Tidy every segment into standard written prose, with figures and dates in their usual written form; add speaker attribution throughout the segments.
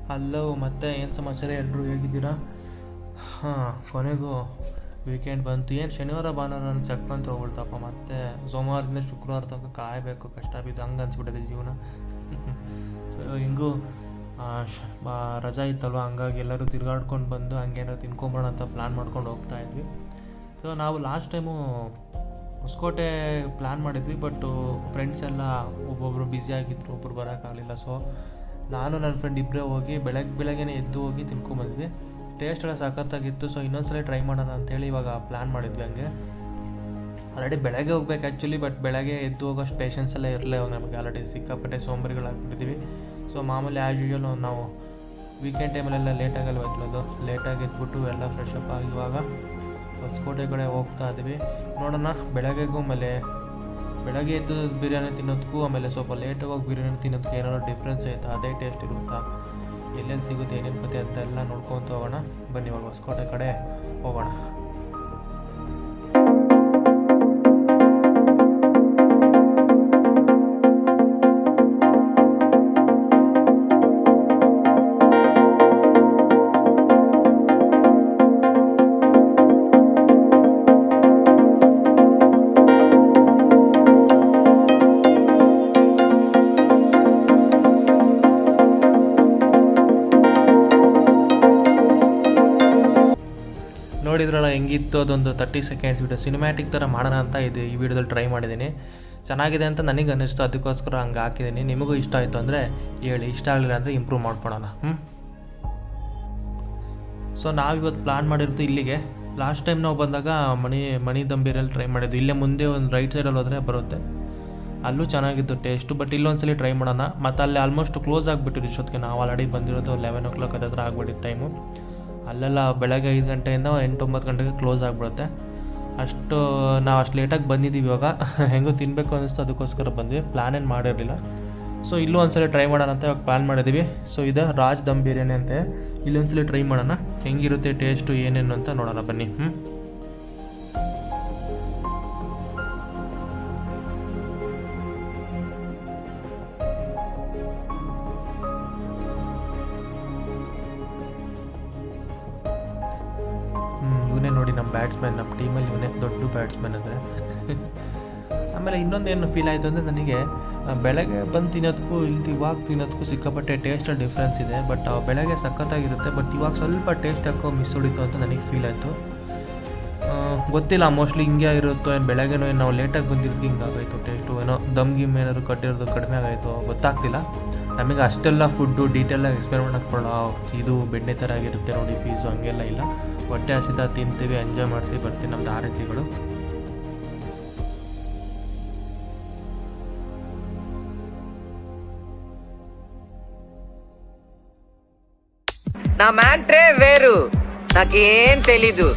Speaker 1: Hello, ಮತ್ತೆ ಏನು ಸಮಾಚಾರ? ಎಲ್ಲರೂ ಹೇಗಿದ್ದೀರಾ? ಕೊನೆಗೂ ವೀಕೆಂಡ್ ಬಂತು. ಏನು ಶನಿವಾರ ಭಾನುವಾರ ನಾನು ಚೆಕ್ ಅಂತ ಹೋಗ್ಬಿಡ್ತಪ್ಪ. ಮತ್ತೆ ಸೋಮವಾರದಿಂದ ಶುಕ್ರವಾರ ತನಕ ಕಾಯಬೇಕು, ಕಷ್ಟ ಬಿದ್ದು ಹಂಗೆ ಅನ್ಸ್ಬಿಟ್ಟಿದೆ ಜೀವನ. ಸೊ ಹಿಂಗೂ ರಜಾ ಇತ್ತಲ್ವ, ಹಂಗಾಗಿ ಎಲ್ಲರೂ ತಿರುಗಾಡ್ಕೊಂಡು ಬಂದು ಹಂಗೇನಾದ್ರು ತಿನ್ಕೊಂಬೋಣ ಅಂತ ಪ್ಲ್ಯಾನ್ ಮಾಡ್ಕೊಂಡು ಹೋಗ್ತಾ ಇದ್ವಿ. ಸೊ ನಾವು ಲಾಸ್ಟ್ ಟೈಮು ಹೊಸಕೋಟೆ ಪ್ಲ್ಯಾನ್ ಮಾಡಿದ್ವಿ, ಬಟ್ಟು ಫ್ರೆಂಡ್ಸ್ ಎಲ್ಲ ಒಬ್ಬೊಬ್ಬರು ಬ್ಯುಸಿ ಆಗಿದ್ರು, ಒಬ್ಬರು ಬರೋಕ್ಕಾಗಲಿಲ್ಲ. ಸೊ ನಾನು ನನ್ನ ಫ್ರೆಂಡ್ ಇಬ್ಬರೇ ಹೋಗಿ ಬೆಳಗ್ಗೆ ಎದ್ದು ಹೋಗಿ ತಿನ್ಕೊಂಬಂದ್ವಿ. ಟೇಸ್ಟ್ ಎಲ್ಲ ಸಖತ್ತಾಗಿತ್ತು. ಸೊ ಇನ್ನೊಂದ್ಸಲ ಟ್ರೈ ಮಾಡೋಣ ಅಂತೇಳಿ ಇವಾಗ ಪ್ಲ್ಯಾನ್ ಮಾಡಿದ್ವಿ. ಹಂಗೆ ಆಲ್ರೆಡಿ ಬೆಳಗ್ಗೆ ಹೋಗ್ಬೇಕು ಆ್ಯಕ್ಚುಲಿ, ಬಟ್ ಬೆಳಗ್ಗೆ ಎದ್ದು ಹೋಗೋಷ್ಟು ಪೇಷನ್ಸ್ ಎಲ್ಲ ಇರಲೇ ನಮಗೆ. ಆಲ್ರೆಡಿ ಸಿಕ್ಕಾಪಟ್ಟೆ ಸೋಂಬೇರಿಗಳಾಗ್ಬಿಟ್ಟಿದ್ದೀವಿ. ಸೊ ಮಾಮೂಲಿ ಆ್ಯಸ್ ಯೂಶುವಲ್ ನಾವು ವೀಕೆಂಡ್ ಟೈಮಲ್ಲೆಲ್ಲ ಲೇಟಾಗಲ್ಲ ಎದ್ದೋದು. ಲೇಟಾಗಿ ಎದ್ಬಿಟ್ಟು ಎಲ್ಲ ಫ್ರೆಶ್ ಅಪ್ ಆಗಿ ಇವಾಗ ಹೊಸಕೋಟೆ ಕಡೆ ಹೋಗ್ತಾ ಇದ್ದೀವಿ. ನೋಡೋಣ, ಬೆಳಗ್ಗೆಗೂ ಆಮೇಲೆ ಬೆಳಗ್ಗೆ ಎದ್ದು ಬಿರಿಯಾನಿ ತಿನ್ನೋದಕ್ಕೂ ಆಮೇಲೆ ಸ್ವಲ್ಪ ಲೇಟಾಗಿ ಹೋಗಿ ಬಿರಿಯಾನಿ ತಿನ್ನೋದಕ್ಕೆ ಏನಾದ್ರು ಡಿಫ್ರೆನ್ಸ್ ಐತಾ, ಅದೇ ಟೇಸ್ಟ್ ಇರುತ್ತಾ, ಎಲ್ಲೆಲ್ಲಿ ಸಿಗುತ್ತೆ, ಏನೇನು ಕತೆ ಅಂತ ಎಲ್ಲ ನೋಡ್ಕೊತ ಹೋಗೋಣ. ಬನ್ನಿ ಇವಾಗ ಹೊಸಕೋಟೆ ಕಡೆ ಹೋಗೋಣ. ನೋಡಿದ್ರಲ್ಲ ಹೆಂಗಿತ್ತು, ಅದೊಂದು 30 ಸೆಕೆಂಡ್ಸ್ ವಿಡಿಯೋ ಸಿನಿಮ್ಯಾಟಿಕ್ ಥರ ಮಾಡೋಣ ಅಂತ ಈ ವಿಡಿಯೋದಲ್ಲಿ ಟ್ರೈ ಮಾಡಿದ್ದೀನಿ. ಚೆನ್ನಾಗಿದೆ ಅಂತ ನನಗೆ ಅನ್ನಿಸ್ತು, ಅದಕ್ಕೋಸ್ಕರ ಹಂಗೆ ಹಾಕಿದ್ದೀನಿ. ನಿಮಗೂ ಇಷ್ಟ ಆಯಿತು ಅಂದರೆ ಹೇಳಿ, ಇಷ್ಟ ಆಗಲಿಲ್ಲ ಅಂದರೆ ಇಂಪ್ರೂವ್ ಮಾಡ್ಕೊಳೋಣ. ಸೊ ನಾವಿವತ್ತು ಪ್ಲ್ಯಾನ್ ಮಾಡಿರೋದು ಇಲ್ಲಿಗೆ. ಲಾಸ್ಟ್ ಟೈಮ್ ನಾವು ಬಂದಾಗ ಮಣಿ ದಂಬೀರಲ್ಲಿ ಟ್ರೈ ಮಾಡಿದ್ವಿ. ಇಲ್ಲೇ ಮುಂದೆ ಒಂದು ರೈಟ್ ಸೈಡಲ್ಲಿ ಹೋದರೆ ಬರುತ್ತೆ, ಅಲ್ಲೂ ಚೆನ್ನಾಗಿತ್ತು ಟೇಸ್ಟು. ಬಟ್ ಇಲ್ಲೊಂದ್ಸಲಿ ಟ್ರೈ ಮಾಡೋಣ. ಮತ್ತು ಅಲ್ಲಿ ಆಲ್ಮೋಸ್ಟ್ ಕ್ಲೋಸ್ ಆಗಿಬಿಟ್ಟಿರು ಇಷ್ಟೊತ್ತಿಗೆ. ನಾವು ಆಲ್ರೆಡಿ ಬಂದಿರೋದು 11 o'clock ಹತ್ರ ಆಗಿಬಿಟ್ಟಿದ್ದು ಟೈಮು. ಅಲ್ಲೆಲ್ಲ ಬೆಳಗ್ಗೆ 5 ಗಂಟೆಯಿಂದ 8-9 ಗಂಟೆಗೆ ಕ್ಲೋಸ್ ಆಗಿಬಿಡುತ್ತೆ. ನಾವು ಅಷ್ಟು ಲೇಟಾಗಿ ಬಂದಿದ್ದೀವಿ. ಇವಾಗ ಹೆಂಗೂ ತಿನ್ನಬೇಕು ಅನ್ನಿಸ್ತು, ಅದಕ್ಕೋಸ್ಕರ ಬಂದ್ವಿ. ಪ್ಲ್ಯಾನ್ ಏನು ಮಾಡಿರಲಿಲ್ಲ. ಸೊ ಇಲ್ಲೂ ಒಂದ್ಸಲ ಟ್ರೈ ಮಾಡೋಣ ಅಂತ ಇವಾಗ ಪ್ಲ್ಯಾನ್ ಮಾಡಿದ್ದೀವಿ. ಸೊ ಇದು ರಾಜ್ ದಮ್ ಬಿರಿಯಾನಿ ಅಂತೆ. ಇಲ್ಲೊಂದ್ಸಲ ಟ್ರೈ ಮಾಡೋಣ, ಹೆಂಗಿರುತ್ತೆ ಟೇಸ್ಟು ಏನೇನು ಅಂತ ನೋಡೋಣ ಬನ್ನಿ. ಇವನೇ ನೋಡಿ ನಮ್ಮ ಬ್ಯಾಟ್ಸ್ಮನ್, ನಮ್ಮ ಟೀಮಲ್ಲಿ ಇವನೇ ದೊಡ್ಡ ಬ್ಯಾಟ್ಸ್ಮನ್ ಅಂದರೆ. ಆಮೇಲೆ ಇನ್ನೊಂದೇನು ಫೀಲ್ ಆಯಿತು ಅಂದರೆ, ನನಗೆ ಬೆಳಗ್ಗೆ ಬಂದು ತಿನ್ನೋದಕ್ಕೂ ಇವಾಗ ತಿನ್ನೋದಕ್ಕೂ ಸಿಕ್ಕಾಪಟ್ಟೆ ಟೇಸ್ಟಲ್ಲಿ ಡಿಫ್ರೆನ್ಸ್ ಇದೆ. ಬಟ್ ಬೆಳಗ್ಗೆ ಸಖತ್ತಾಗಿರುತ್ತೆ, ಬಟ್ ಇವಾಗ ಸ್ವಲ್ಪ ಟೇಸ್ಟ್ ಯಾಕೋ ಮಿಸ್ ಹೊಡಿತು ಅಂತ ನನಗೆ ಫೀಲ್ ಆಯಿತು. ಗೊತ್ತಿಲ್ಲ, ಮೋಸ್ಟ್ಲಿ ಹಿಂಗೆ ಆಗಿರುತ್ತೋ, ಏನು ಬೆಳಗ್ಗೆನೋ ಏನು ನಾವು ಲೇಟಾಗಿ ಬಂದಿರೋದು ಹಿಂಗಾಗಾಯಿತು ಟೇಸ್ಟು, ಏನೋ ದಮ್ ಗಿಮ್ ಏನಾದ್ರು ಕಟ್ಟಿರೋದು ಕಡಿಮೆ ಆಗಾಯಿತು, ಗೊತ್ತಾಗ್ತಿಲ್ಲ. ನಮಗೆ ಅಷ್ಟೆಲ್ಲ ಫುಡ್ಡು ಡೀಟೇಲಾಗಿ ಎಕ್ಸ್ಪ್ಲೇನ್ ಮಾಡೋಕ್ಕೆ ಕೊಡೋ, ಇದು ಬೆಣ್ಣೆ ಥರ ಆಗಿರುತ್ತೆ ನೋಡಿ ಪೀಸು, ಹಂಗೆಲ್ಲ ಇಲ್ಲ. ಹೊಟ್ಟೆ ಹಸಿತ ತಿಂತೀವಿ, ಎಂಜಾಯ್ ಮಾಡ್ತೀವಿ, ಬರ್ತೀವಿ, ನಮ್ಮದು ಆ ರೀತಿಗಳು.
Speaker 2: నా మ్యాట్రే వేరు, నాకేం తెలీదు,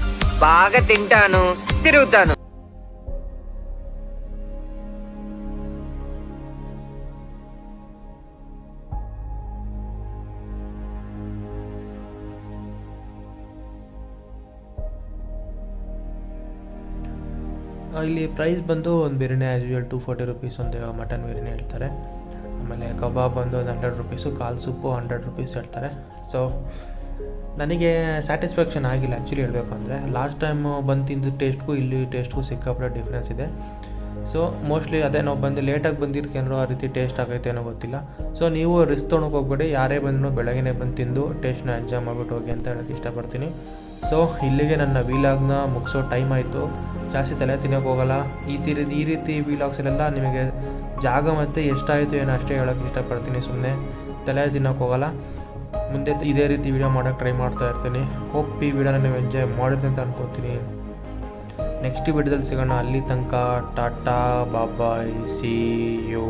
Speaker 2: బాగా తింటాను, తిరుగుతాను.
Speaker 1: ಇಲ್ಲಿ ಪ್ರೈಸ್ ಬಂದು ಒಂದು ಬಿರಿಯಾನಿ ಆ್ಯಸ್ ಯೂಶುವಲ್ 240 rupees, ಒಂದು ಮಟನ್ ಬಿರಿಯಾನಿ ಹೇಳ್ತಾರೆ. ಆಮೇಲೆ ಕಬಾಬ್ ಬಂದು ಒಂದು 100 rupees, ಕಾಲು ಸೂಪು 100 rupees ಹೇಳ್ತಾರೆ. ಸೊ ನನಗೆ ಸ್ಯಾಟಿಸ್ಫ್ಯಾಕ್ಷನ್ ಆಗಿಲ್ಲ ಆ್ಯಕ್ಚುಲಿ ಹೇಳಬೇಕು ಅಂದರೆ. ಲಾಸ್ಟ್ ಟೈಮು ಬಂದು ತಿಂದು ಟೇಸ್ಟ್ಗೂ ಇಲ್ಲಿ ಟೇಸ್ಟ್ಗೂ ಸಿಕ್ಕಾಪಟ್ಟೆ ಡಿಫ್ರೆನ್ಸ್ ಇದೆ. ಸೊ ಮೋಸ್ಟ್ಲಿ ಅದೇ ನಾವು ಬಂದು ಲೇಟಾಗಿ ಬಂದಿದ್ದಕ್ಕೇನೋ ಆ ರೀತಿ ಟೇಸ್ಟ್ ಆಗೈತೆ ಏನೋ ಗೊತ್ತಿಲ್ಲ. ಸೊ ನೀವು ರಿಸ್ಕ್ ತೊಗೊಳಕ್ಕೆ ಹೋಗ್ಬೇಡಿ, ಯಾರೇ ಬಂದರೂ ಬೆಳಗ್ಗೆ ಬಂದು ತಿಂದು ಟೇಸ್ಟ್ನ ಎಂಜಾಯ್ ಮಾಡಿಬಿಟ್ಟು ಹೋಗಿ ಅಂತ ಹೇಳೋಕ್ಕೆ ಇಷ್ಟಪಡ್ತೀನಿ. ಸೊ ಇಲ್ಲಿಗೆ ನನ್ನ ವೀಲಾಗ್ನ ಮುಗಿಸೋ ಟೈಮ್ ಆಯಿತು. ಜಾಸ್ತಿ ತಲೆ ತಿನ್ನೋಕೆ ಹೋಗಲ್ಲ. ಈ ರೀತಿ ವೀಲಾಗ್ಸಲ್ಲೆಲ್ಲ ನಿಮಗೆ ಜಾಗ ಮತ್ತು ಎಷ್ಟಾಯಿತು ಏನೋ ಅಷ್ಟೇ ಹೇಳೋಕ್ಕೆ ಇಷ್ಟಪಡ್ತೀನಿ. ಸುಮ್ಮನೆ ತಲೆ ತಿನ್ನೋಕೆ ಹೋಗಲ್ಲ. ಮುಂದೆ ಇದೇ ರೀತಿ ವೀಡಿಯೋ ಮಾಡೋಕ್ಕೆ ಟ್ರೈ ಮಾಡ್ತಾ ಇರ್ತೀನಿ. ಹೋಪ್ ಈ ವಿಡಿಯೋನ ನೀವು ಎಂಜಾಯ್ ಮಾಡಿದೆ ಅಂತ ಅನ್ಕೋತೀನಿ. ನೆಕ್ಸ್ಟ್ ವಿಡಿಯೋದಲ್ಲಿ ಸಿಗೋಣ. ಅಲ್ಲಿ ತನಕ ಟಾಟಾ, ಬಾಯ್, ಸಿ ಯು.